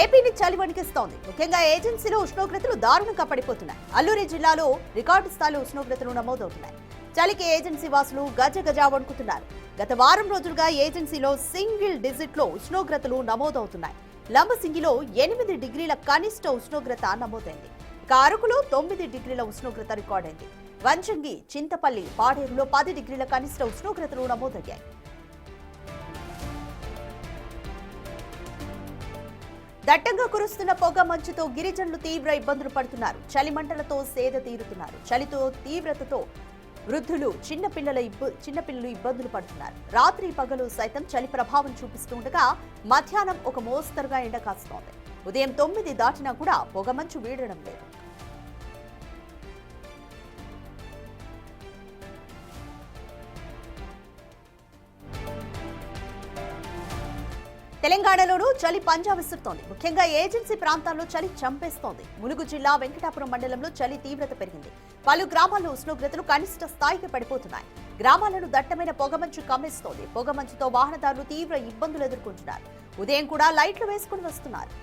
ఏపీని చలి వణికిస్తోంది. ముఖ్యంగా ఏజెన్సీలో ఉష్ణోగ్రతలు దారుణంగా పడిపోతున్నాయి. అల్లూరి జిల్లాలో రికార్డు స్థాయిలో ఉష్ణోగ్రతలు నమోదవుతున్నాయి. చలికి ఏజెన్సీ వాసులు గజ వణుకుతున్నారు. గత వారం రోజులుగా ఏజెన్సీలో సింగిల్ డిజిట్ లో ఉష్ణోగ్రతలు నమోదవుతున్నాయి. లంబసింగిలో 8 డిగ్రీల కనిష్ట ఉష్ణోగ్రత నమోదైంది. ఇక అరకులో 9 డిగ్రీల ఉష్ణోగ్రత రికార్డైంది. వంచంగి, చింతపల్లి, పాడేరులో 10 డిగ్రీల కనిష్ట ఉష్ణోగ్రతలు నమోదయ్యాయి. దట్టంగా కురుస్తున్న పొగ మంచుతో గిరిజనులు తీవ్ర ఇబ్బందులు పడుతున్నారు. చలి మంటలతో సేద తీరుతున్నారు. చలితో తీవ్రతతో వృద్ధులు, చిన్నపిల్లలు ఇబ్బందులు పడుతున్నారు. రాత్రి పగలు సైతం చలి ప్రభావం చూపిస్తుండగా మధ్యాహ్నం ఒక మోస్తరుగా ఎండ కాస్తోంది. ఉదయం 9 దాటినా కూడా పొగమంచు వీడడం లేదు. తెలంగాణలోనూ చలి పంజా విసురుతోంది. ముఖ్యంగా ఏజెన్సీ ప్రాంతాల్లో చలి చంపేస్తోంది. ములుగు జిల్లా వెంకటాపురం మండలంలో చలి తీవ్రత పెరిగింది. పలు గ్రామాల్లో ఉష్ణోగ్రతలు కనిష్ట స్థాయికి పడిపోతున్నాయి. గ్రామాలను దట్టమైన పొగమంచు కమ్మేస్తోంది. పొగమంచుతో వాహనదారులు తీవ్ర ఇబ్బందులు ఎదుర్కొంటున్నారు. ఉదయం కూడా లైట్లు వేసుకుని వస్తున్నారు.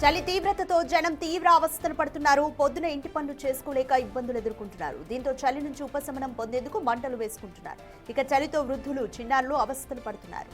చలి తీవ్రతతో జనం తీవ్ర అవస్థలు పడుతున్నారు. పొద్దున ఇంటి పనులు చేసుకోలేక ఇబ్బందులు ఎదుర్కొంటున్నారు. దీంతో చలి నుంచి ఉపశమనం పొందేందుకు మంటలు వేసుకుంటున్నారు. ఇక చలితో వృద్ధులు, చిన్నారులు అవస్థలు పడుతున్నారు.